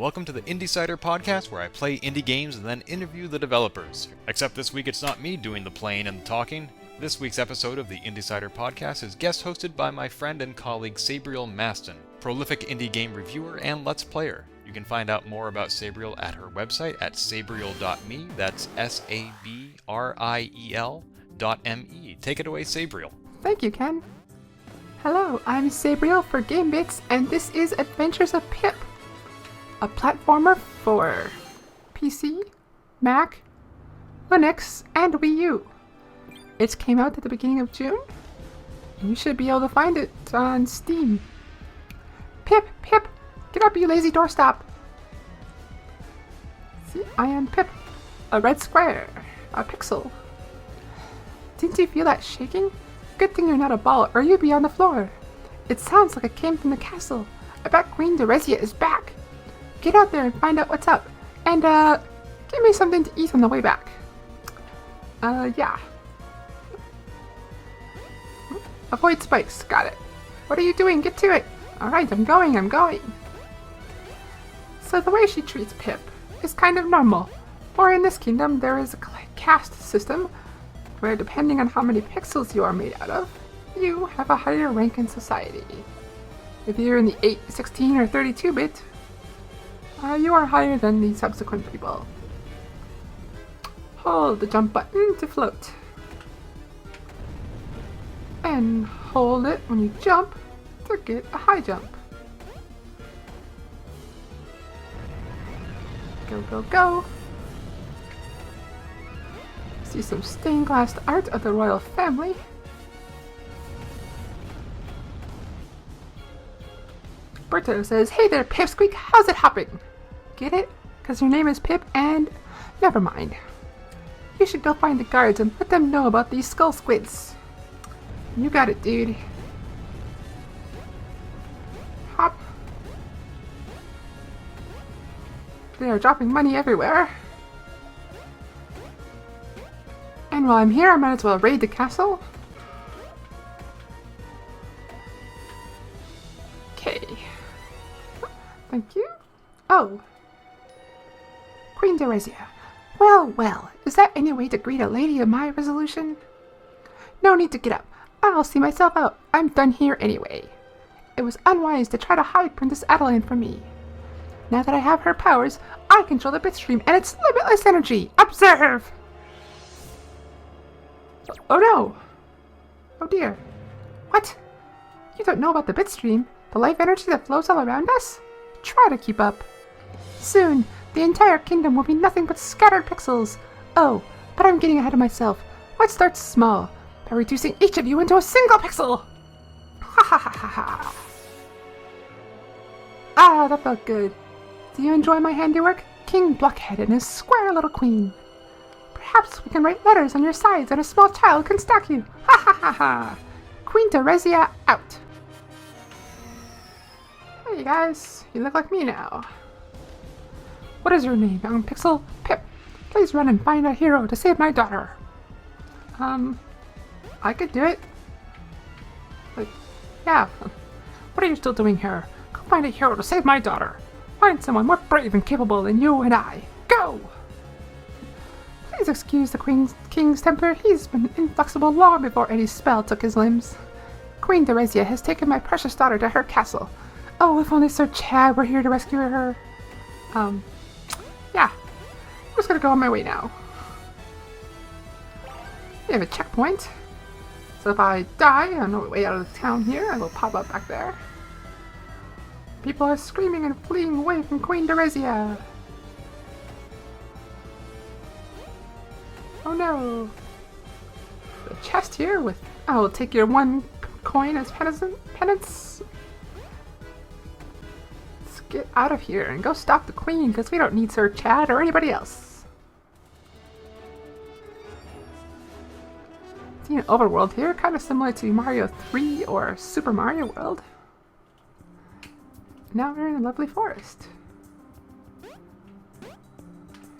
welcome to the IndieSider podcast where I play indie games and then interview the developers. Except this week it's not me doing the playing and the talking. This week's episode of the IndieSider podcast is guest hosted by my friend and colleague Sabriel Mastin, prolific indie game reviewer and Let's Player. You can find out more about Sabriel at her website at sabriel.me, that's SABRIEL.me. Take it away, Sabriel. Thank you, Ken. Hello, I'm Sabriel for Gamebits, and this is Adventures of Pip, a platformer for PC, Mac, Linux, and Wii U. It came out at the beginning of June, and you should be able to find it on Steam. Pip, get up, you lazy doorstop. See, I am Pip, a red square, a pixel. Didn't you feel that shaking? Good thing you're not a ball, or you'd be on the floor. It sounds like it came from the castle. I bet Queen Derezia is back. Get out there and find out what's up. And, give me something to eat on the way back. Yeah. Avoid spikes. Got it. What are you doing? Get to it. Alright, I'm going. So the way she treats Pip is kind of normal. For in this kingdom, there is a caste system where depending on how many pixels you are made out of, you have a higher rank in society. If you're in the 8, 16, or 32-bit, you are higher than the subsequent people. Hold the jump button to float. And hold it when you jump to get a high jump. Go. See some stained glass art of the royal family. Berto says, "Hey there, Pipsqueak, how's it hopping?" Get it? Because your name is Pip and... never mind. You should go find the guards and let them know about these skull squids. You got it, dude. Hop. They are dropping money everywhere. And while I'm here, I might as well raid the castle. Okay. Thank you. Oh. Queen Derezia. Well, is that any way to greet a lady of my resolution? No need to get up. I'll see myself out. I'm done here anyway. It was unwise to try to hide Princess Adeline from me. Now that I have her powers, I control the bitstream and its limitless energy. Observe! Oh no! Oh dear. What? You don't know about the bitstream? The life energy that flows all around us? Try to keep up. Soon, the entire kingdom will be nothing but scattered pixels. Oh, but I'm getting ahead of myself. Let's start small, by reducing each of you into a single pixel! Ha ha ha ha ha! Ah, that felt good. Do you enjoy my handiwork? King Blockhead and his square little queen. Perhaps we can write letters on your sides and a small child can stalk you. Ha ha ha ha! Queen Derezia out. Hey guys, you look like me now. What is your name, young pixel? Pip. Please run and find a hero to save my daughter. I could do it. Like, yeah. What are you still doing here? Go find a hero to save my daughter. Find someone more brave and capable than you and I. Go! Please excuse the king's temper. He's been inflexible long before any spell took his limbs. Queen Derezia has taken my precious daughter to her castle. Oh, if only Sir Chad were here to rescue her. Yeah. I'm just gonna go on my way now. We have a checkpoint. So if I die on the way out of the town here, I will pop up back there. People are screaming and fleeing away from Queen Derezia. Oh no. The chest here with... I will take your 1 coin as penance. Let's get out of here and go stop the queen, because we don't need Sir Chad or anybody else. See an overworld here, kind of similar to Mario 3 or Super Mario World. Now we're in a lovely forest.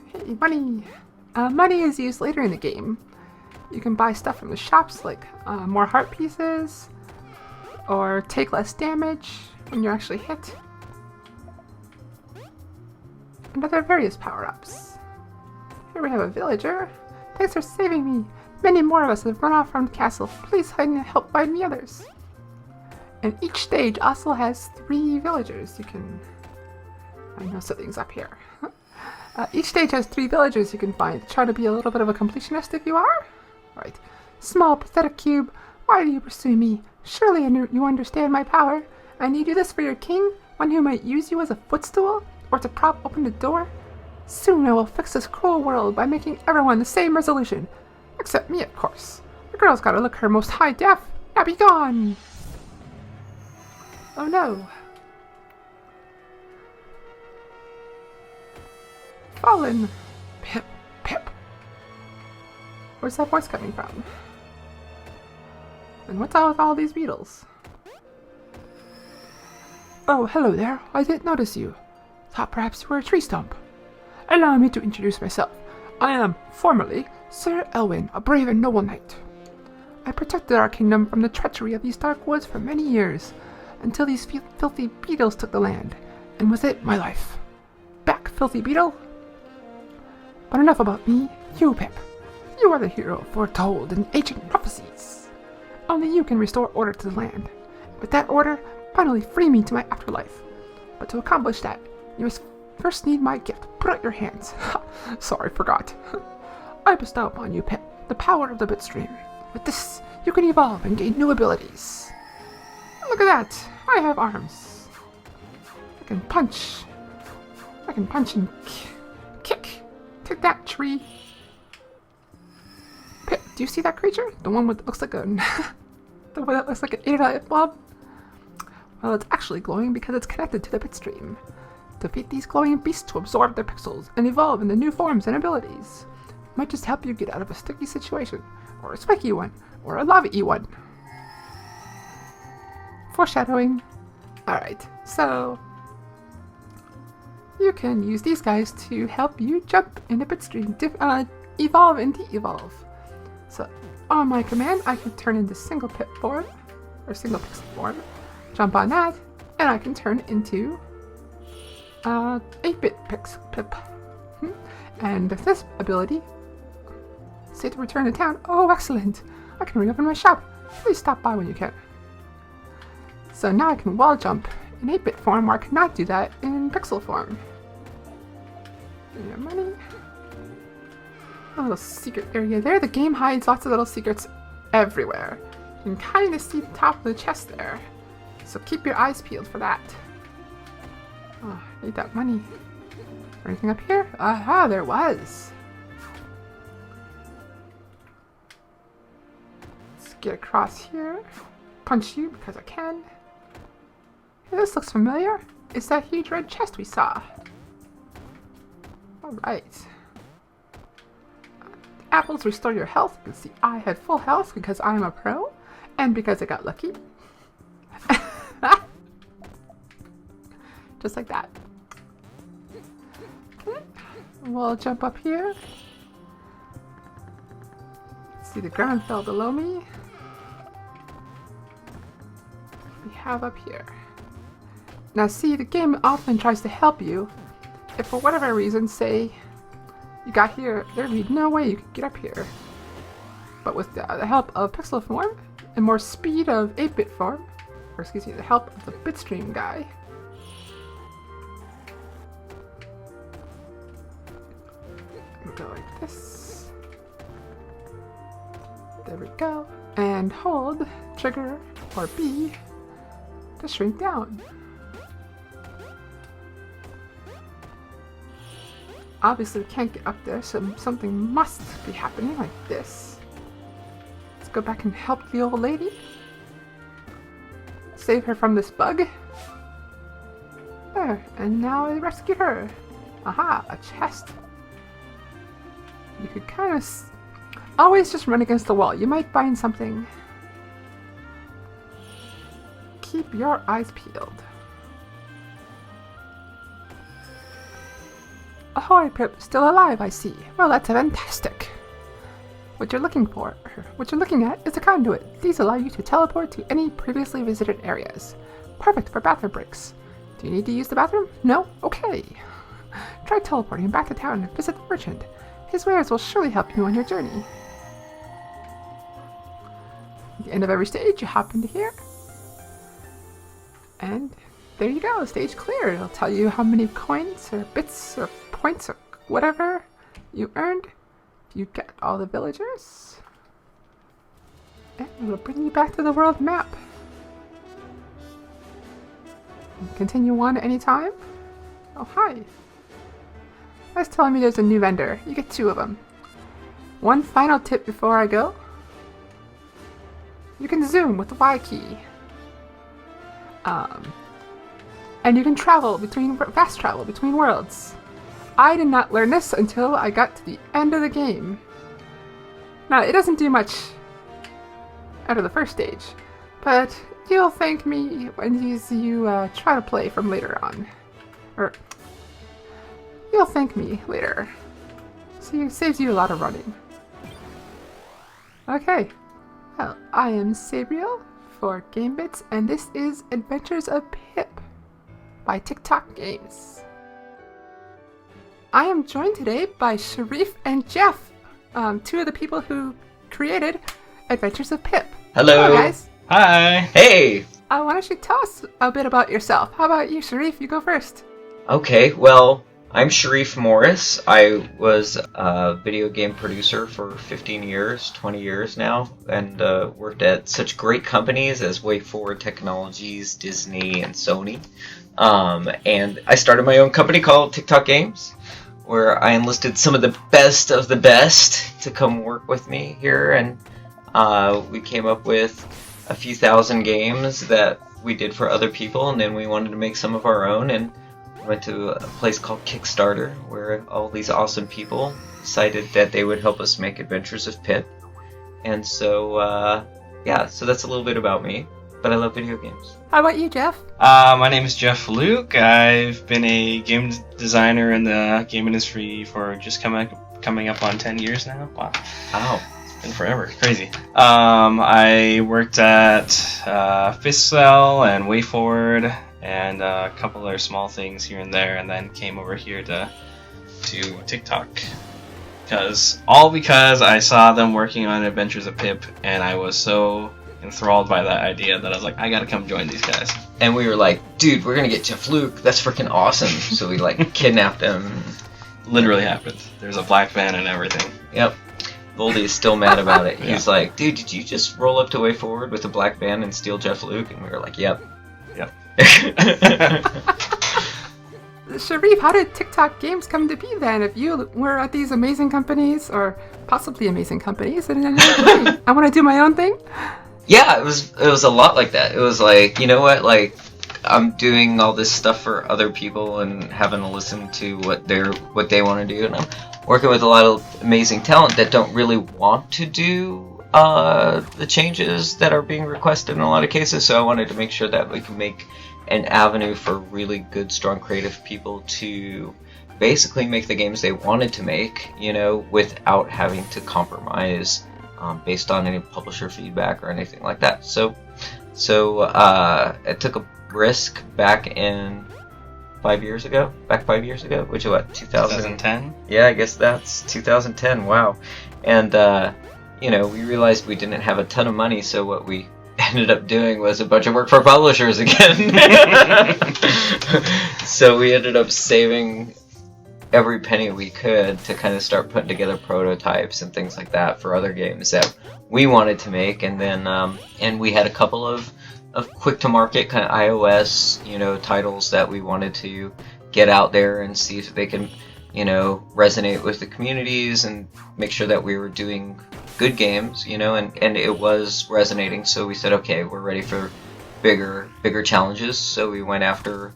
Hey, money! Money is used later in the game. You can buy stuff from the shops like more heart pieces, or take less damage when you're actually hit. and other various power-ups. Here we have a villager. Thanks for saving me. Many more of us have run off from the castle. Please help find me others. And each stage also has 3 villagers you can... I know something's up here. Each stage has 3 villagers you can find. Try to be a little bit of a completionist if you are. Right. Small, pathetic cube. Why do you pursue me? Surely you understand my power. And you do this for your king? One who might use you as a footstool? Or to prop open the door? Soon I will fix this cruel world by making everyone the same resolution. Except me, of course. The girl's gotta look her most high def. Now be gone! Oh no. Fallen. Pip, Pip. Where's that voice coming from? And what's up with all these beetles? Oh, hello there. I didn't notice you. Thought perhaps you were a tree stump. Allow me to introduce myself. I am, formerly, Sir Elwyn, a brave and noble knight. I protected our kingdom from the treachery of these dark woods for many years, until these filthy beetles took the land, and with it, my life. Back, filthy beetle! But enough about me. You, Pip. You are the hero foretold in ancient prophecies. Only you can restore order to the land. With that order, finally free me to my afterlife. But to accomplish that, you must first need my gift. Put out your hands. Sorry, forgot. I bestow upon you, Pip, the power of the bitstream. With this, you can evolve and gain new abilities. Look at that! I have arms. I can punch. I can punch and kick. Take that, tree. Pip, do you see that creature? The one with looks like a the one that looks like an 8-eyed blob? Well, it's actually glowing because it's connected to the bitstream. Defeat these glowing beasts to absorb their pixels and evolve into new forms and abilities. Might just help you get out of a sticky situation, or a spiky one, or a lava-y one. Foreshadowing. Alright, so you can use these guys to help you jump in the bitstream, evolve and de-evolve. So on my command, I can turn into single pip form, or single pixel form, jump on that, and I can turn into 8-bit pip. And with this ability, say to return to town. Oh, excellent! I can reopen my shop. Please stop by when you can. So now I can wall jump in 8-bit form, where I cannot do that in pixel form. Money. A little secret area there. The game hides lots of little secrets everywhere. You can kind of see the top of the chest there. So keep your eyes peeled for that. Oh, I need that money. Is there anything up here? Aha, there was. Let's get across here. Punch you because I can. Hey, this looks familiar. It's that huge red chest we saw. Alright. Apples restore your health. You can see I had full health because I am a pro. And because I got lucky. Just like that. We'll jump up here. See, the ground fell below me. We have up here. Now see, the game often tries to help you. If for whatever reason, say, you got here, there'd be no way you could get up here. But with the help of pixel form, and more speed of 8-bit form, or excuse me, the help of the bitstream guy, go like this. There we go. And hold trigger or B to shrink down. Obviously we can't get up there, so something must be happening like this. Let's go back and help the old lady. Save her from this bug. There, and now I rescue her. Aha, a chest. You could kind of always just run against the wall. You might find something. Keep your eyes peeled. Ahoy, Pip, still alive, I see. Well, that's fantastic. What you're looking at is a conduit. These allow you to teleport to any previously visited areas. Perfect for bathroom breaks. Do you need to use the bathroom? No? Okay. Try teleporting back to town and visit the merchant. His wares will surely help you on your journey. At the end of every stage, you hop into here. And there you go, stage clear. It'll tell you how many coins or bits or points or whatever you earned. You get all the villagers. And it'll bring you back to the world map. Continue on at any time. Oh, hi. That's telling me there's a new vendor. You get 2 of them. One final tip before I go. You can zoom with the Y key. And you can fast travel between worlds. I did not learn this until I got to the end of the game. Now, it doesn't do much out of the first stage, but you'll thank me when you try to play from later on. Or, you'll thank me later. See, it saves you a lot of running. Okay, well, I am Sabriel for Gamebits, and this is Adventures of Pip by Tic Toc Games. I am joined today by Shereef and Jeff, 2 of the people who created Adventures of Pip. Hello. Guys. Hi. Hey. Why don't you tell us a bit about yourself? How about you, Shereef? You go first. Okay, well, I'm Shereef Morris. I was a video game producer for 15 years, 20 years now, and worked at such great companies as WayForward Technologies, Disney, and Sony. And I started my own company called Tic Toc Games, where I enlisted some of the best to come work with me here, and we came up with a few thousand games that we did for other people, and then we wanted to make some of our own, and went to a place called Kickstarter, where all these awesome people decided that they would help us make Adventures of Pip. And so, so that's a little bit about me, but I love video games. How about you, Jeff? My name is Jeff Luke. I've been a game designer in the game industry for just coming up on 10 years now. Wow. It's been forever. Crazy. I worked at Fistcell and WayForward, and a couple other small things here and there, and then came over here to Tic Toc. Because I saw them working on Adventures of Pip, and I was so enthralled by that idea that I was like, I gotta come join these guys. And we were like, dude, we're gonna get Jeff Luke. That's freaking awesome. So we kidnapped him. Literally happened. There's a black van and everything. Yep. Voldy is still mad about it. Yeah. He's like, dude, did you just roll up to WayForward with a black van and steal Jeff Luke? And we were like, yep. Shereef, how did Tic Toc Games come to be then? If you were at these amazing companies, or possibly amazing companies, and then I want to do my own thing? Yeah, it was a lot like that. It was like, you know what, I'm doing all this stuff for other people and having to listen to what they want to do, and I'm working with a lot of amazing talent that don't really want to do the changes that are being requested in a lot of cases. So I wanted to make sure that we can make an avenue for really good, strong, creative people to basically make the games they wanted to make, without having to compromise based on any publisher feedback or anything like that. So it took a risk back 5 years ago, which is what, 2010? Yeah, I guess that's 2010, wow. And, we realized we didn't have a ton of money, so what we ended up doing was a bunch of work for publishers again. So we ended up saving every penny we could to kind of start putting together prototypes and things like that for other games that we wanted to make, and then and we had a couple of quick to market kind of iOS titles that we wanted to get out there and see if they can resonate with the communities and make sure that we were doing good games, and it was resonating. So we said, okay, we're ready for bigger challenges. So we went after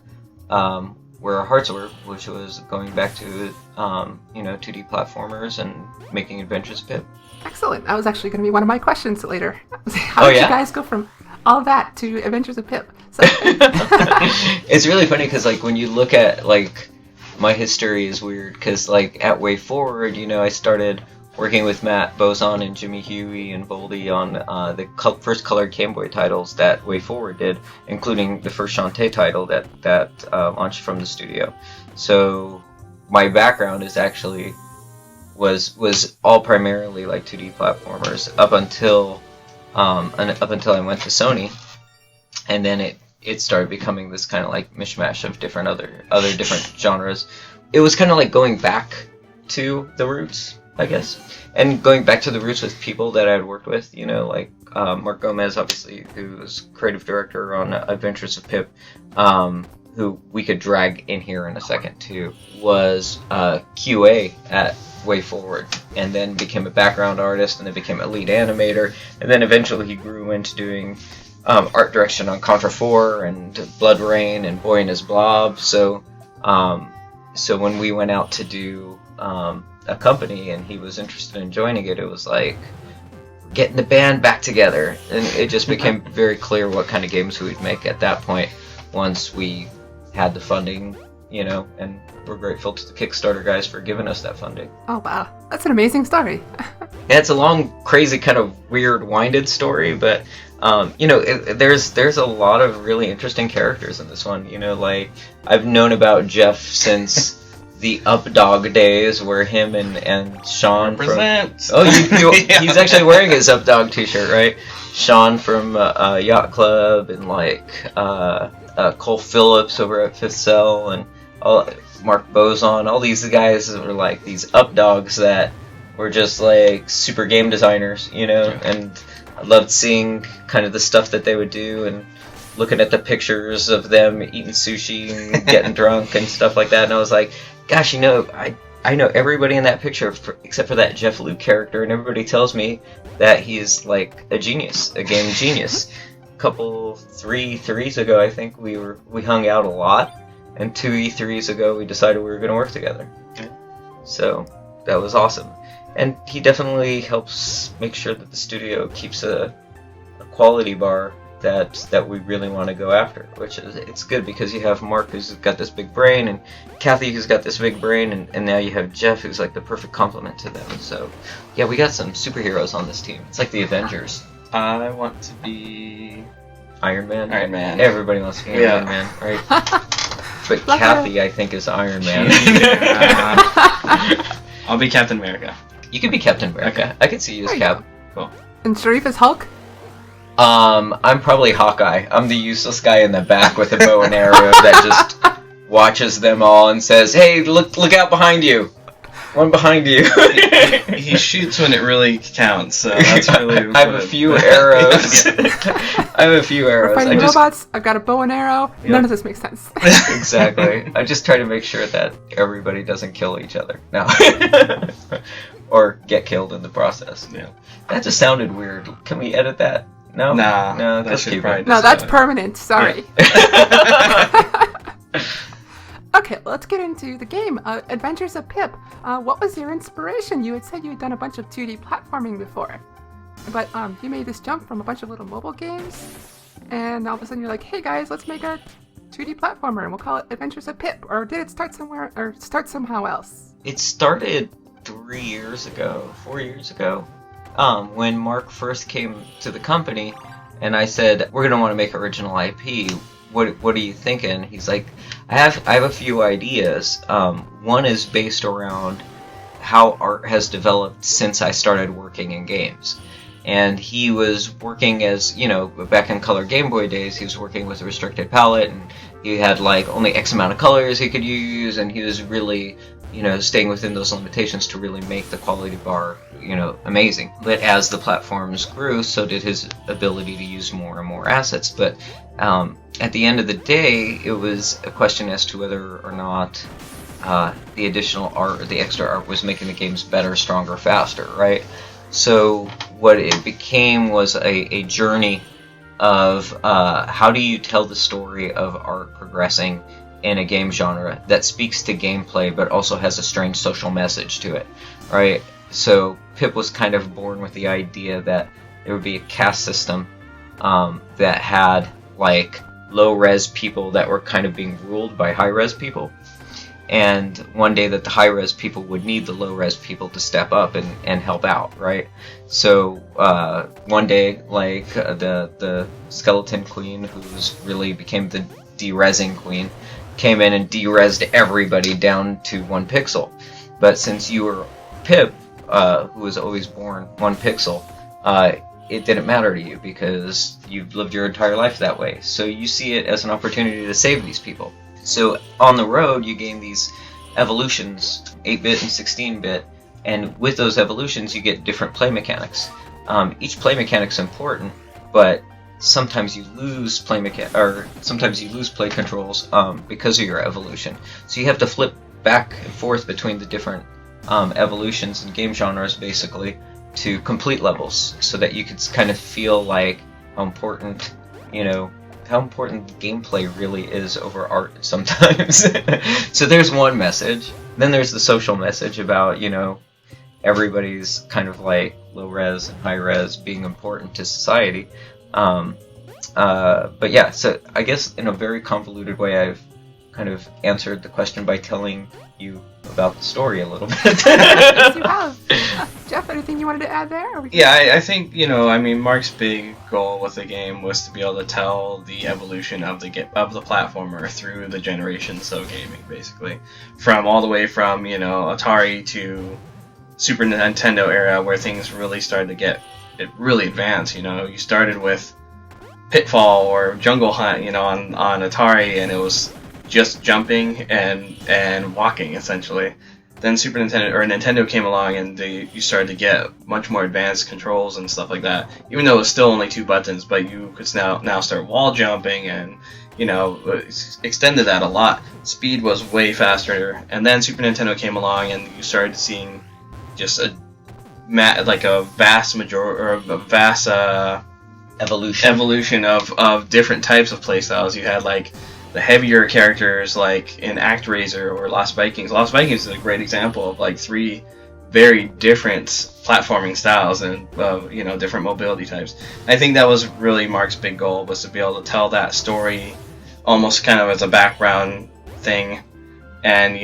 where our hearts were, which was going back to 2D platformers and making Adventures of Pip. Excellent. That was actually going to be one of my questions later. How did you guys go from all that to Adventures of Pip? So. It's really funny because when you look at my history is weird because at WayForward, I started working with Matt Bozon and Jimmy Huey and Voldy on the first colored Game Boy titles that WayForward did, including the first Shantae title that launched from the studio. So my background is actually was all primarily like 2D platformers up until I went to Sony, and then it started becoming this kind of like mishmash of different other different genres. It was kind of like going back to the roots, I guess, and going back to the roots with people that I'd worked with, you know, like Mark Gomez, obviously, who was creative director on Adventures of Pip, who we could drag in here in a second too, was QA at Way Forward, and then became a background artist, and then became a lead animator, and then eventually he grew into doing art direction on Contra 4 and Blood Rain and Boy and His Blob. So when we went out to do a company and he was interested in joining it, it was like getting the band back together, and it just became very clear what kind of games we'd make at that point once we had the funding, you know, and we're grateful to the Kickstarter guys for giving us that funding. Oh wow, that's an amazing story. Yeah, it's a long, crazy, kind of weird, winded story, but you know, there's a lot of really interesting characters in this one. You know, like I've known about Jeff since the Updog days, where him and Sean Represent. He's actually wearing his Updog t-shirt, right? Sean from Yacht Club, and like Cole Phillips over at Fifth Cell, and Mark Boson. All these guys were like these Updogs that were just like super game designers, you know, and I loved seeing kind of the stuff that they would do and looking at the pictures of them eating sushi and getting drunk and stuff like that. And I was like, gosh, you know, I know everybody in that picture except for that Jeff Luke character, and everybody tells me that he is like a genius, a game genius. Three E3s ago, I think we hung out a lot, and 2 E3s ago we decided we were going to work together. Okay. So that was awesome. And he definitely helps make sure that the studio keeps a quality bar that we really want to go after, which is, it's good because you have Mark, who's got this big brain, and Kathy, who's got this big brain, and now you have Jeff, who's like the perfect complement to them. So yeah, we got some superheroes on this team. It's like the Avengers. I want to be Iron Man. Iron Man. Everybody wants to be Iron Man, right? But Kathy, I think, is Iron Man. I'll be Captain America. You could be Captain America. Okay. I could see you as Cap. Cool. And Shereef is Hulk? I'm probably Hawkeye. I'm the useless guy in the back with a bow and arrow that just watches them all and says, "Hey, look out behind you! One behind you." He shoots when it really counts, so that's really important. I have a few arrows. I have a few arrows. We're fighting robots, I've got a bow and arrow. Yep. None of this makes sense. Exactly. I just try to make sure that everybody doesn't kill each other. No. Or get killed in the process. Yeah. That just sounded weird. Can we edit that? No? Nah, No, that let's should keep probably it. No, that's permanent. Sorry. Okay, let's get into the game. Adventures of Pip. What was your inspiration? You had said you had done a bunch of 2D platforming before, but you made this jump from a bunch of little mobile games, and all of a sudden you're like, "Hey guys, let's make a 2D platformer, and we'll call it Adventures of Pip." Or did it start somewhere, or start somehow else? It started 4 years ago, when Mark first came to the company, and I said, "We're gonna want to make original IP. What are you thinking?" He's like, I have a few ideas. One is based around how art has developed since I started working in games. And he was working as, you know, back in Color Game Boy days, he was working with a restricted palette, and he had like only X amount of colors he could use, and he was really, you know, staying within those limitations to really make the quality bar, you know, amazing. But as the platforms grew, so did his ability to use more and more assets. But at the end of the day, it was a question as to whether or not the additional art or the extra art was making the games better, stronger, faster, right? So what it became was a journey of how do you tell the story of art progressing in a game genre that speaks to gameplay but also has a strange social message to it, right? So Pip was kind of born with the idea that there would be a caste system that had like low-res people that were kind of being ruled by high-res people, and one day that the high-res people would need the low-res people to step up and help out, right? So one day, like the Skeleton Queen, who's really became the de-resing queen, came in and de-resed everybody down to 1 pixel. But since you were Pip, who was always born 1 pixel, it didn't matter to you because you've lived your entire life that way. So you see it as an opportunity to save these people. So on the road, you gain these evolutions, 8-bit and 16-bit, and with those evolutions, you get different play mechanics. Each play mechanic's important, but sometimes you lose play controls because of your evolution. So you have to flip back and forth between the different evolutions and game genres, basically, to complete levels, so that you could kind of feel like how important gameplay really is over art sometimes. So there's one message. Then there's the social message about, everybody's kind of like low res and high res being important to society. But yeah, so I guess in a very convoluted way, I've kind of answered the question by telling you about the story a little bit. Yes, you have. Jeff, anything you wanted to add there? Yeah, I think, Mark's big goal with the game was to be able to tell the evolution of the platformer through the generations of gaming, basically. All the way from, Atari to Super Nintendo era, where things really started to get really advanced. You started with Pitfall or Jungle Hunt, on Atari, and it was just jumping and walking, essentially. Then Nintendo came along, and you started to get much more advanced controls and stuff like that. Even though it was still only 2 buttons, but you could now start wall jumping, and extended that a lot. Speed was way faster. And then Super Nintendo came along, and you started seeing just a vast evolution of different types of playstyles. You had the heavier characters like in ActRaiser or Lost Vikings. Lost Vikings is a great example of 3 very different platforming styles and different mobility types. I think that was really Mark's big goal, was to be able to tell that story almost kind of as a background thing, and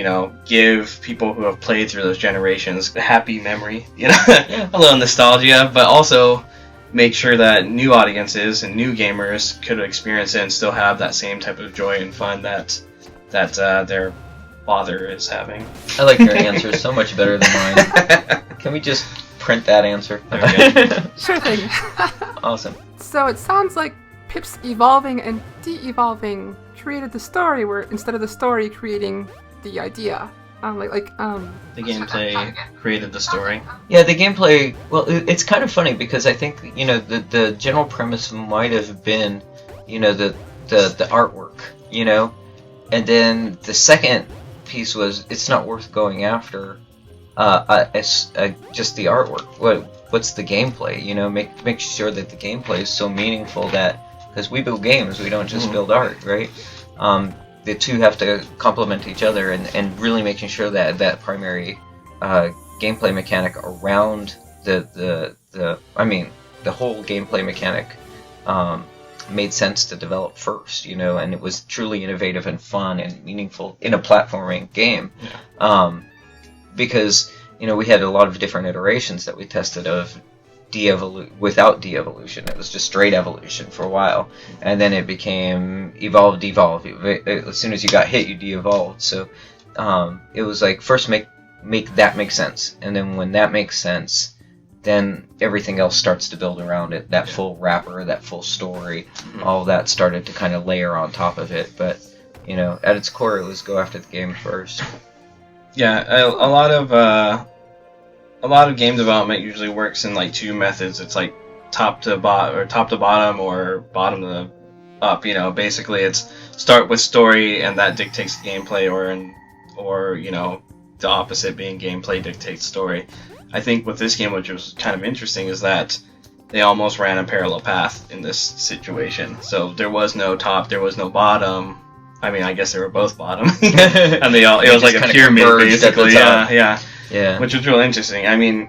give people who have played through those generations a happy memory, a little nostalgia, but also make sure that new audiences and new gamers could experience it and still have that same type of joy and fun that their father is having. I like your answer so much better than mine. Can we just print that answer? Sure thing. Awesome. So it sounds like Pip's evolving and de-evolving created the story, where instead of the story creating the idea. The gameplay created the story. Yeah, the gameplay. Well, it's kind of funny because I think the general premise might have been, the artwork, and then the second piece was it's not worth going after, just the artwork. What's the gameplay? Make sure that the gameplay is so meaningful that, because we build games, we don't just build art, right? The two have to complement each other, and really making sure that that primary gameplay mechanic around the whole gameplay mechanic made sense to develop first, and it was truly innovative and fun and meaningful in a platforming game. Yeah. Because we had a lot of different iterations that we tested of without de-evolution. It was just straight evolution for a while, and then it became evolve, devolve. As soon as you got hit, you de-evolved. So it was first make that make sense, and then when that makes sense, then everything else starts to build around it. That full wrapper, that full story, all that started to kind of layer on top of it. But at its core, it was go after the game first. Yeah, a lot of game development usually works in 2 methods. It's top to bottom or bottom to up. Basically it's start with story, and that dictates the gameplay, or the opposite, being gameplay dictates story. I think with this game, which was kind of interesting, is that they almost ran a parallel path in this situation. So there was no top, there was no bottom. I mean, I guess they were both bottom, and it was like a pyramid, basically. Yeah. Which was real interesting. I mean,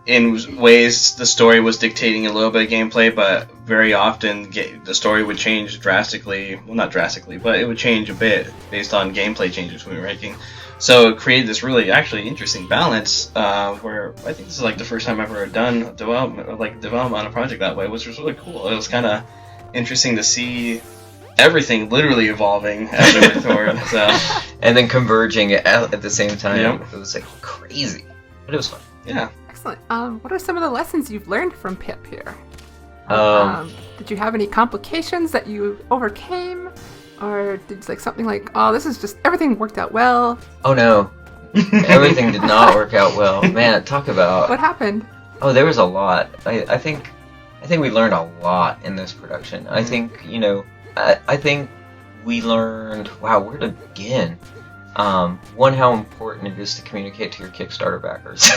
in ways, the story was dictating a little bit of gameplay, but very often the story would change drastically. Well, not drastically, but it would change a bit based on gameplay changes we were making. So it created this really actually interesting balance, where I think this is the first time I've ever done development on a project that way, which was really cool. It was kind of interesting to see everything literally evolving as we went forward. So. And then converging at the same time. Yep. It was like crazy, but it was fun. Yeah. Excellent. What are some of the lessons you've learned from Pip here? Did you have any complications that you overcame? Or did something like, oh, this is just, everything worked out well? Oh no. Everything did not work out well. Man, talk about... What happened? Oh, there was a lot. I think we learned a lot in this production. I think, I think we learned, wow, where to begin? One, how important it is to communicate to your Kickstarter backers.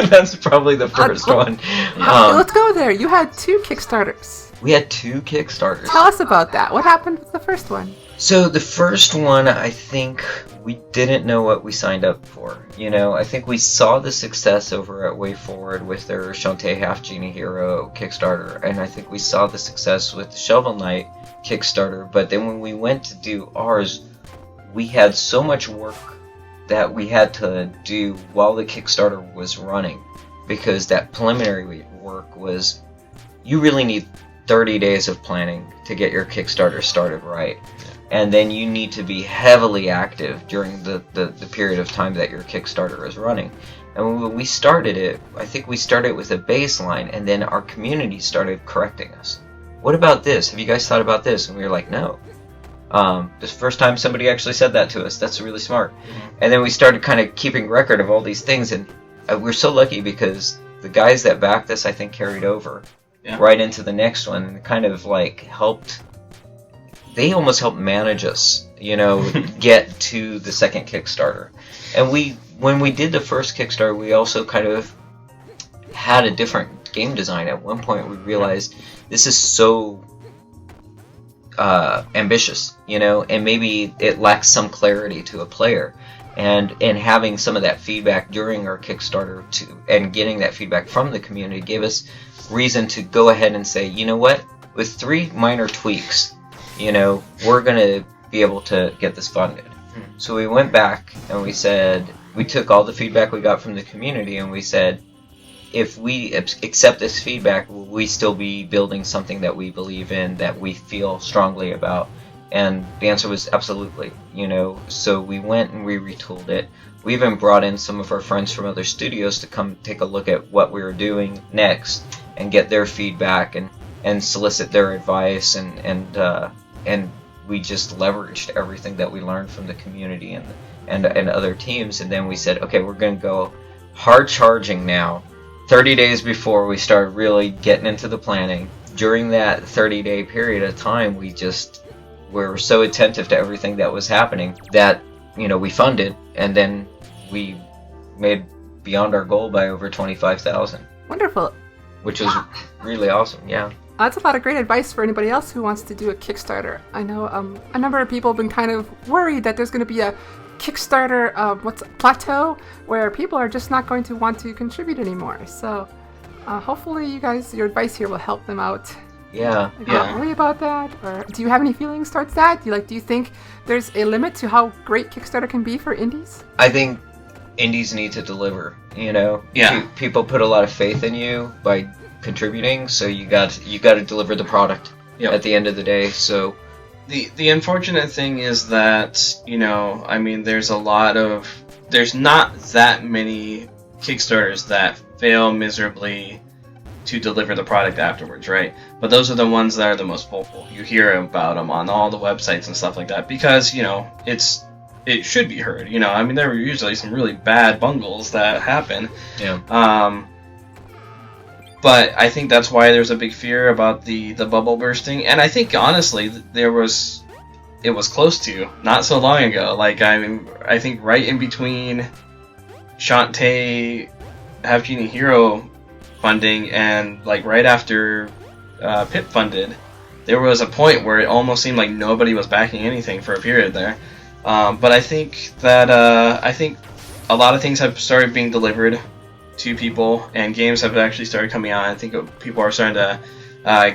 That's probably the first one. Let's go there. You had 2 Kickstarters. We had 2 Kickstarters. Tell us about that. What happened with the first one? So the first one, I think we didn't know what we signed up for. I think we saw the success over at Way Forward with their Shantae Half Genie Hero Kickstarter, and I think we saw the success with the Shovel Knight Kickstarter, but then when we went to do ours, we had so much work that we had to do while the Kickstarter was running, because that preliminary work was, you really need 30 days of planning to get your Kickstarter started right. And then you need to be heavily active during the period of time that your Kickstarter is running. And when we started it, I think we started with a baseline, and then our community started correcting us. What about this? Have you guys thought about this? And we were like, no. This first time somebody actually said that to us. That's really smart. And then we started kind of keeping record of all these things, and we're so lucky because the guys that backed us, I think, carried over right into the next one, and kind of helped. They almost helped manage us, get to the second Kickstarter. And when we did the first Kickstarter, we also kind of had a different game design. At one point, we realized this is so ambitious, and maybe it lacks some clarity to a player. And having some of that feedback during our Kickstarter and getting that feedback from the community gave us reason to go ahead and say, you know what, with 3 minor tweaks, we're going to be able to get this funded. So we went back and we said, we took all the feedback we got from the community and we said, if we accept this feedback, will we still be building something that we believe in, that we feel strongly about? And the answer was absolutely, So we went and we retooled it. We even brought in some of our friends from other studios to come take a look at what we were doing next and get their feedback and solicit their advice, and we just leveraged everything that we learned from the community and other teams. And then we said, okay, we're going to go hard charging now. 30 days before we started really getting into the planning. During that 30-day period of time, we were so attentive to everything that was happening that, we funded, and then we made beyond our goal by over 25,000. Wonderful. Which was really awesome, yeah. That's a lot of great advice for anybody else who wants to do a Kickstarter. I know a number of people have been kind of worried that there's going to be a Kickstarter plateau where people are just not going to want to contribute anymore. So hopefully your advice here will help them out. Yeah. Don't worry about that. Or do you have any feelings towards that? Do you think there's a limit to how great Kickstarter can be for indies? I think indies need to deliver. Yeah. People put a lot of faith in you by contributing, so you got to deliver the product at the end of the day. So the unfortunate thing is that there's not that many Kickstarters that fail miserably to deliver the product afterwards, right? But those are the ones that are the most vocal. You hear about them on all the websites and stuff like that because it should be heard. There are usually some really bad bungles that happen. Yeah. But I think that's why there's a big fear about the bubble bursting, and I think honestly it was close to not so long ago. I think right in between Shantae Half Genie Hero funding and right after Pip funded, there was a point where it almost seemed like nobody was backing anything for a period there. But I think that a lot of things have started being delivered to people, and games have actually started coming out. I think people are starting to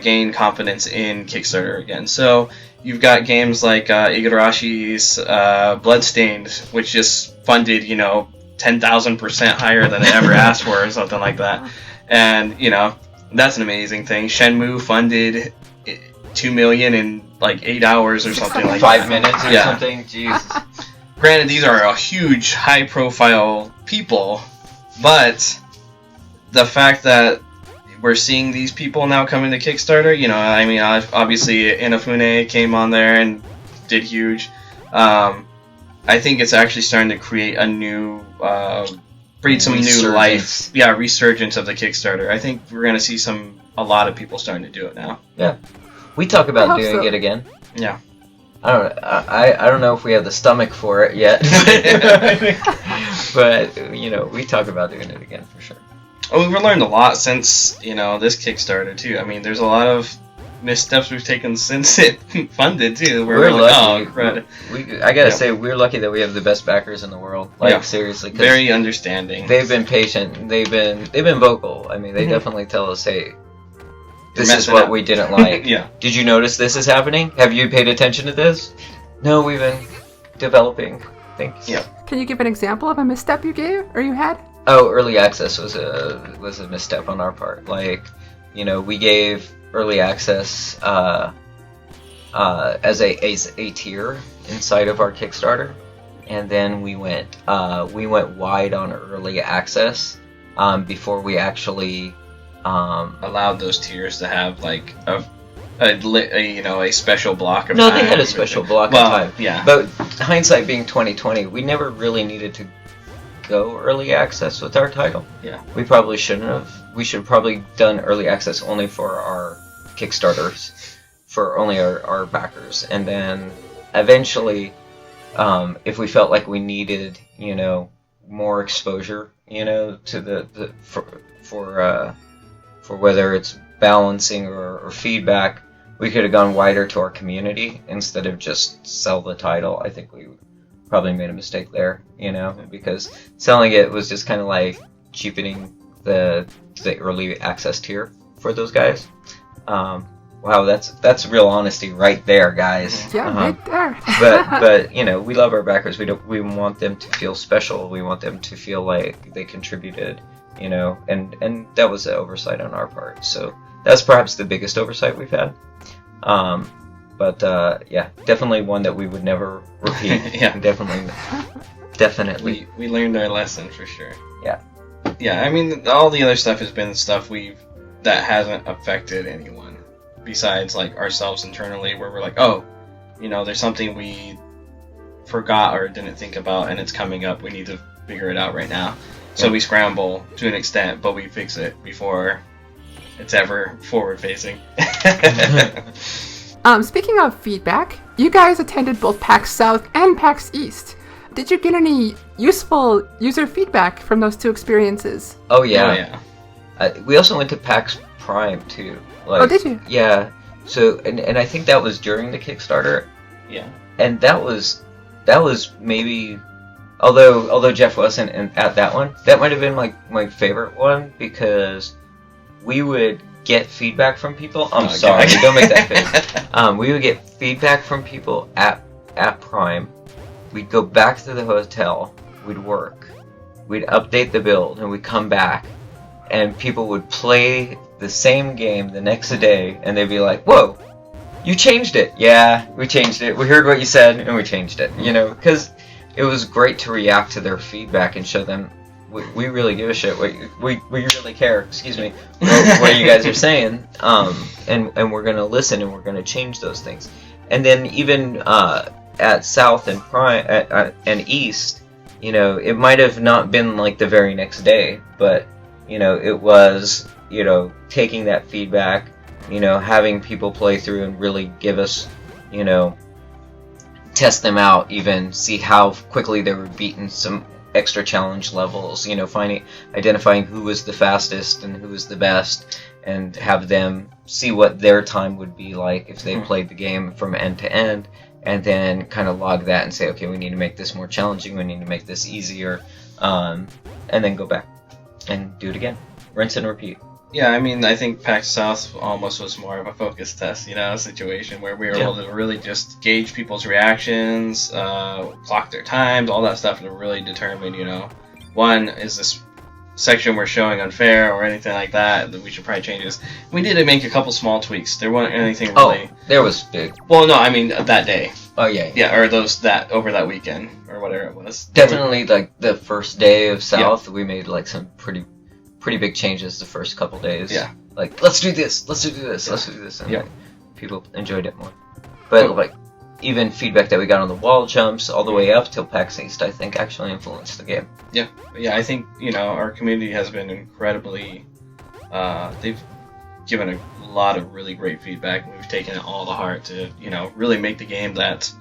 gain confidence in Kickstarter again. So you've got games like Igarashi's Bloodstained, which just funded 10,000% higher than it ever asked for, or something like that. And that's an amazing thing. Shenmue funded $2 million in like 8 hours or something like 5 minutes or something. Jesus. Granted, these are a huge, high-profile people, but the fact that we're seeing these people now coming to Kickstarter, you know, I mean, obviously Inafune came on there and did huge. I think it's actually starting to create a new, breathe some new life. Yeah, resurgence of the Kickstarter. I think we're going to see a lot of people starting to do it now. Yeah. We talk about doing it again. Yeah. I don't know if we have the stomach for it yet. But, you know, we talk about doing it again for sure. Oh, we've learned a lot since, you know, this Kickstarter, too. I mean, there's a lot of missteps we've taken since it funded, too. We're lucky. I gotta Yeah. say, we're lucky that we have the best backers in the world. Like, Yeah. seriously. 'Cause very understanding. they've been patient. They've been vocal. I mean, they definitely tell us, hey, this is messing what up. we didn't like. Yeah. Did you notice this is happening? Have you paid attention to this? No, we've been developing things. Yeah. Can you give an example of a misstep you gave or you had? Oh, early access was a misstep on our part. Like, you know, we gave early access as a tier inside of our Kickstarter, and then we went wide on early access before we actually allowed those tiers to have like a special block of no, time. they had a special block of time. Yeah. But hindsight being 2020, we never really needed to go early access with our title. Yeah. We probably shouldn't have. We should have probably done early access only for our Kickstarters, for only our backers, and then eventually, if we felt like we needed, you know, more exposure, you know, to for whether it's balancing or feedback, we could have gone wider to our community instead of just sell the title. I think we probably made a mistake there, you know, because selling it was just kind of like cheapening the early access tier for those guys. Wow, that's real honesty right there, guys. Yeah, right there. but you know, we love our backers. We want them to feel special. We want them to feel like they contributed, you know, and that was an oversight on our part. So that's perhaps the biggest oversight we've had. But yeah, definitely one that we would never repeat. Yeah. Definitely. We learned our lesson for sure. Yeah. Yeah, I mean, all the other stuff has been stuff that hasn't affected anyone besides like ourselves internally, where we're like, oh, you know, there's something we forgot or didn't think about, and it's coming up. We need to figure it out right now. So we scramble to an extent, but we fix it before it's ever forward facing. Speaking of feedback, you guys attended both PAX South and PAX East. Did you get any useful user feedback from those two experiences? Oh yeah. We also went to PAX Prime too. Like, oh, did you? Yeah. So and I think that was during the Kickstarter. Yeah. And that was maybe, although Jeff wasn't at that one, that might have been my favorite one, because we would get feedback from people. I'm sorry, don't make that face. We would get feedback from people at Prime. We'd go back to the hotel. We'd work. We'd update the build, and we'd come back, and people would play the same game the next day, and they'd be like, "Whoa, you changed it." Yeah, we changed it. We heard what you said, and we changed it. You know, because it was great to react to their feedback and show them we really give a shit. We really care. Excuse me, what you guys are saying. And we're gonna listen, and we're gonna change those things. And then even at South and Prime and East, you know, it might have not been like the very next day, but you know, it was, you know, taking that feedback, you know, having people play through and really give us, you know, test them out, even see how quickly they were beating some extra challenge levels, you know, identifying who was the fastest and who was the best, and have them see what their time would be like if they played the game from end to end, and then kind of log that and say, okay, we need to make this more challenging, we need to make this easier, and then go back and do it again. Rinse and repeat. Yeah, I mean, I think PAX South almost was more of a focus test, you know, a situation where we were able to really just gauge people's reactions, clock their times, all that stuff, to really determine, you know, one, is this section we're showing unfair or anything like that we should probably change this. We did make a couple small tweaks. There wasn't anything really. Oh, there was big. Well, no, I mean that day. Oh yeah. Yeah, or over that weekend or whatever it was. Definitely, like the first day of South, we made like some pretty big changes the first couple days. Yeah. Like let's do this, let's do this, let's do this, and Yeah. like, people enjoyed it more. But like even feedback that we got on the wall jumps all the way up till PAX East, I think actually influenced the game. Yeah, I think our community has been incredibly. They've given a lot of really great feedback, and we've taken it all to heart to really make the game that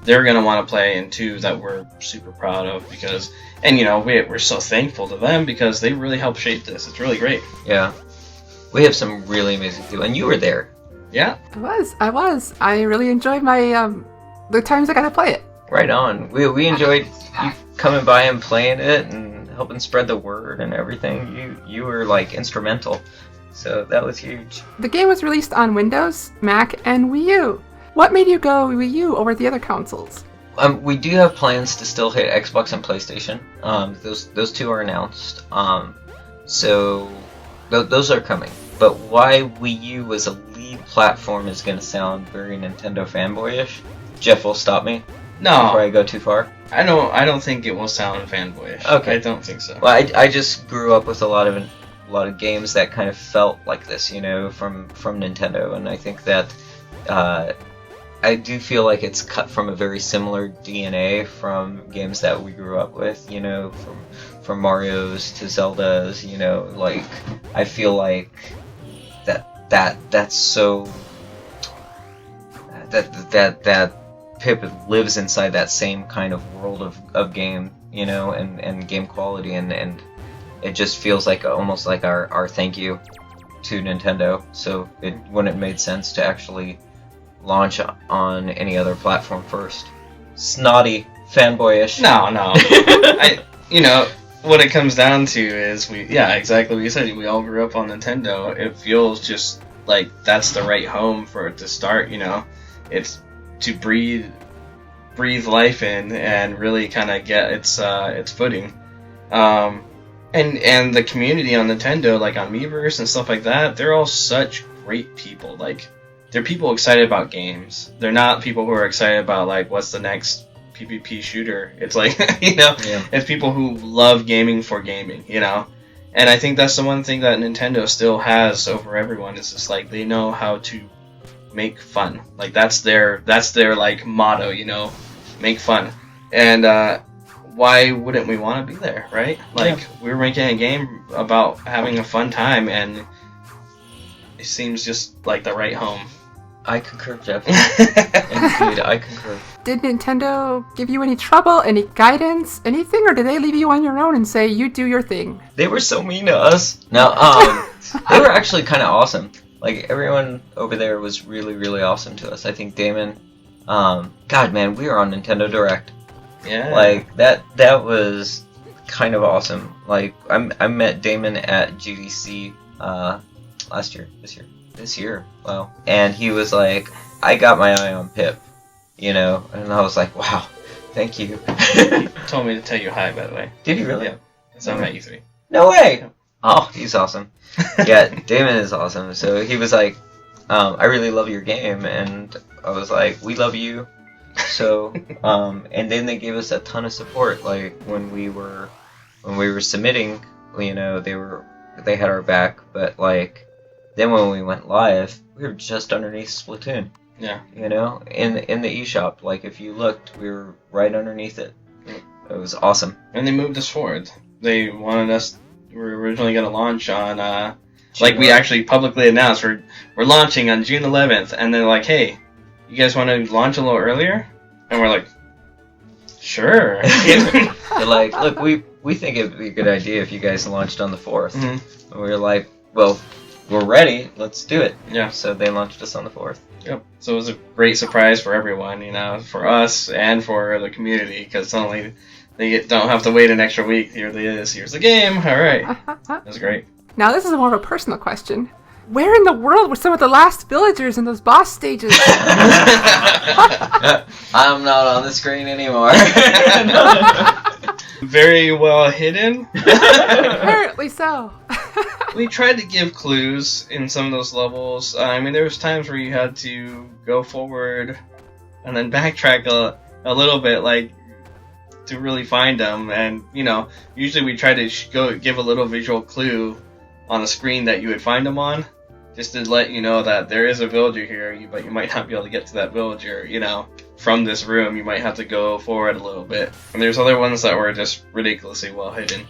they're gonna want to play, and two that we're super proud of because, and we're so thankful to them because they really helped shape this. It's really great. Yeah, we have some really amazing people, and you were there. Yeah, I was. I really enjoyed my the times I got to play it. Right on. We enjoyed you coming by and playing it and helping spread the word and everything. You were like instrumental, so that was huge. The game was released on Windows, Mac, and Wii U. What made you go Wii U over the other consoles? We do have plans to still hit Xbox and PlayStation. Those two are announced. So those are coming. But why Wii U was a lead platform is going to sound very Nintendo fanboyish. Jeff will stop me before I go too far. I don't think it will sound fanboyish. Okay. I don't think so. Well, I just grew up with a lot of games that kind of felt like this, from Nintendo, and I think that I do feel like it's cut from a very similar DNA from games that we grew up with, from Mario's to Zelda's, like I feel like that's so that Pip lives inside that same kind of world of game, and game quality, and it just feels like almost like our thank you to Nintendo. So it wouldn't have made sense to actually launch on any other platform first. Snotty, fanboyish. No. What it comes down to is exactly what you said. We all grew up on Nintendo. It feels just like that's the right home for it to start. It's to breathe life in and really kind of get its footing. And the community on Nintendo, like on Miiverse and stuff like that, they're all such great people. Like they're people excited about games. They're not people who are excited about like what's the next PvP shooter. It's like It's people who love gaming for gaming. And I think that's the one thing that Nintendo still has over everyone is just like they know how to make fun. Like that's their like motto. Make fun. And why wouldn't we want to be there, right? Like we're making a game about having a fun time, and it seems just like the right home. I concur, Jeff. Indeed, I concur. Did Nintendo give you any trouble, any guidance, anything, or did they leave you on your own and say, you do your thing? They were so mean to us. No, they were actually kind of awesome. Like, everyone over there was really, really awesome to us. I think Damon, God, man, we were on Nintendo Direct. Yeah. Like, that was kind of awesome. Like, I met Damon at GDC, this year, wow. And he was like, I got my eye on Pip, and I was like, wow, thank you. He told me to tell you hi, by the way. Did he really? Yeah. So I'm at E3. No way! Oh, he's awesome. Yeah, Damon is awesome. So he was like, I really love your game, and I was like, we love you. So, and then they gave us a ton of support. Like when we were submitting, they had our back, but like. Then when we went live, we were just underneath Splatoon. Yeah. In the eShop. Like, if you looked, we were right underneath it. It was awesome. And they moved us forward. They wanted us... We were originally going to launch on... like, we actually publicly announced we're launching on June 11th. And they're like, hey, you guys want to launch a little earlier? And we're like, sure. They're like, look, we think it would be a good idea if you guys launched on the 4th. Mm-hmm. And we were like, well... We're ready, let's do it. Yeah. So they launched us on the 4th. Yep. So it was a great surprise for everyone, for us and for the community, because not only they don't have to wait an extra week, here's the game, alright. It was great. Now this is more of a personal question. Where in the world were some of the last villagers in those boss stages? I'm not on the screen anymore. very well hidden. Apparently so. We tried to give clues in some of those levels. I mean, there was times where you had to go forward and then backtrack a little bit, like, to really find them. And, you know, usually we try to go give a little visual clue on the screen that you would find them on, just to let you know that there is a villager here, but you might not be able to get to that villager, you know, from this room. You might have to go forward a little bit. And there's other ones that were just ridiculously well hidden.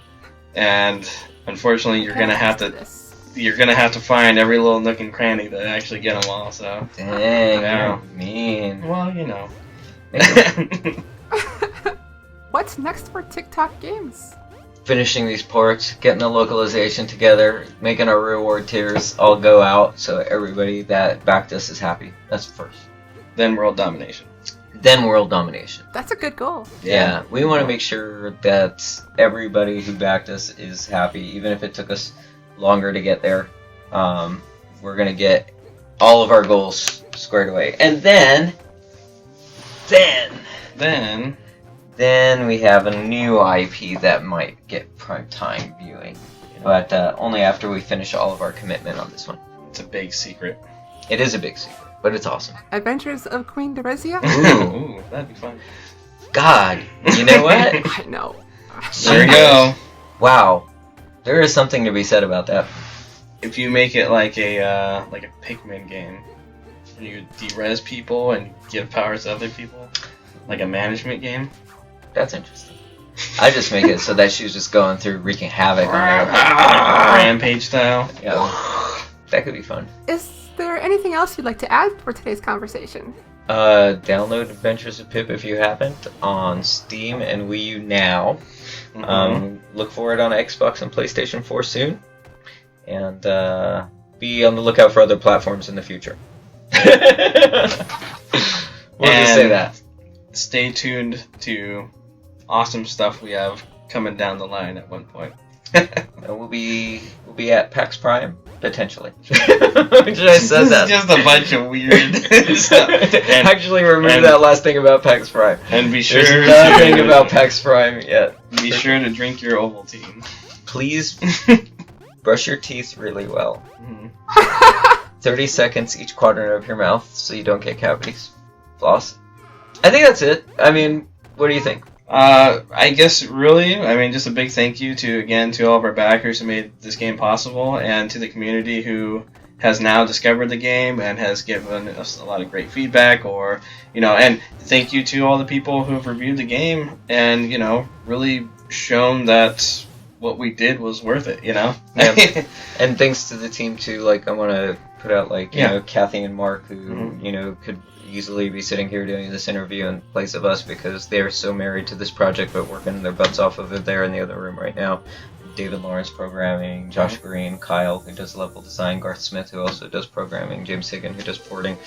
And unfortunately, you're gonna have to find every little nook and cranny to actually get them all. So dang, you're mean. Well, you know. What's next for Tic Toc Games? Finishing these ports, getting the localization together, making our reward tiers all go out so everybody that backed us is happy. That's first. Then world domination. Then world domination. That's a good goal. Yeah, we want to make sure that everybody who backed us is happy, even if it took us longer to get there. We're going to get all of our goals squared away. And then we have a new IP that might get prime time viewing. But only after we finish all of our commitment on this one. It's a big secret. It is a big secret. But it's awesome. Adventures of Queen Derezia? Ooh, that'd be fun. God, you know what? I know. There you go. Wow, there is something to be said about that. If you make it like a Pikmin game, and you de-res people and give powers to other people, like a management game. That's interesting. I just make it so that she's just going through wreaking havoc on there. Rampage style. Yeah, that could be fun. Is there anything else you'd like to add for today's conversation? Download Adventures of Pip if you haven't on Steam and Wii U now. Look for it on Xbox and PlayStation 4 soon. And be on the lookout for other platforms in the future. We'll just say that. Stay tuned to awesome stuff we have coming down the line at one point. And we'll be at PAX Prime. Potentially. I said that. Just a bunch of weird stuff. And, actually, remember that last thing about PAX Prime. And be sure There's nothing about PAX Prime yet. Be sure to drink your Ovaltine. Please brush your teeth really well. 30 seconds each quadrant of your mouth so you don't get cavities. Floss. I think that's it. I mean, what do you think? I guess really, just a big thank you to all of our backers who made this game possible, and to the community who has now discovered the game and has given us a lot of great feedback, and thank you to all the people who have reviewed the game and, really shown that what we did was worth it, Yeah. And thanks to the team too, I want to put out, Kathy and Mark who, could easily be sitting here doing this interview in place of us because they are so married to this project but working their butts off of it there in the other room right now. David Lawrence programming, Josh Green, Kyle who does level design, Garth Smith who also does programming, James Higgin who does porting.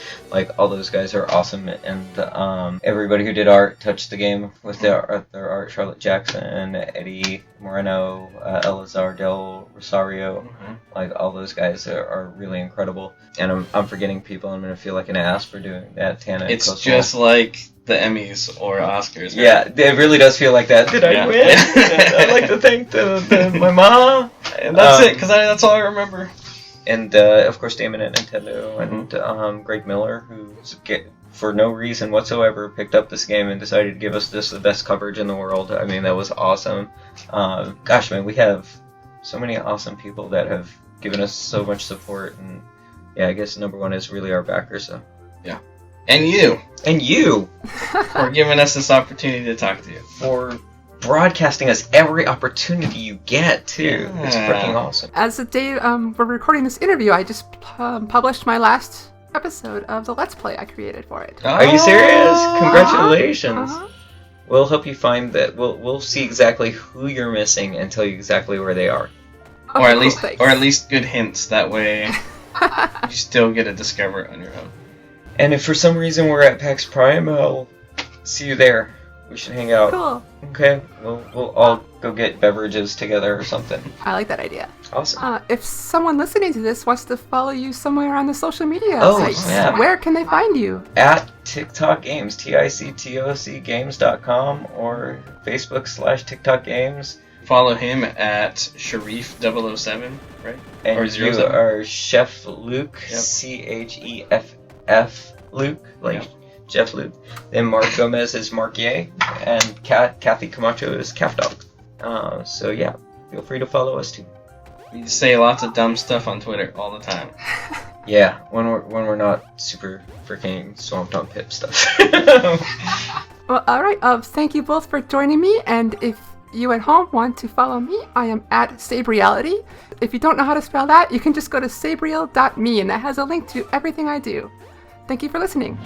All those guys are awesome, and everybody who did art touched the game with their art. Charlotte Jackson, Eddie Moreno, Elazar Del Rosario, all those guys are really incredible. And I'm forgetting people. I'm gonna feel like an ass for doing that. Tana. It's just like the Emmys or Oscars. Right? Yeah, it really does feel like that. Did I win? I'd like to thank my mom. And that's it, because that's all I remember. And, of course, Damon at Nintendo, and Greg Miller, who, for no reason whatsoever, picked up this game and decided to give us the best coverage in the world. That was awesome. Gosh, man, we have so many awesome people that have given us so much support, and, yeah, I guess number one is really our backers, so. Yeah. And you. And you. For giving us this opportunity to talk to you. For broadcasting us every opportunity you get, too. Yeah. It's freaking awesome. As the day we're recording this interview, I just published my last episode of the Let's Play I created for it. Are you serious? Congratulations. We'll help you find that. We'll see exactly who you're missing and tell you exactly where they are. Or at least good hints. That way you still get to discover it on your own. And if for some reason we're at PAX Prime, I'll see you there. We should hang out. Cool. Okay, we'll all go get beverages together or something. I like that idea. Awesome. If someone listening to this wants to follow you somewhere on the social media sites, yeah. where can they find you? At Tic Toc Games, TICTOC Games.com, or Facebook/Tic Toc Games. Follow him at Shereef007, right? And or you 07. are Chef Luke, Yep. CHEFF Luke, like Yep. Jeff Luke. Then Mark Gomez is Mark Ye, and Kathy Camacho is Calf Dog. So yeah, feel free to follow us too. We say lots of dumb stuff on Twitter all the time. Yeah, when we're not super freaking swamped on Pip stuff. Well, alright, thank you both for joining me, and if you at home want to follow me, I am at Sabriality. If you don't know how to spell that, you can just go to sabriel.me, and that has a link to everything I do. Thank you for listening.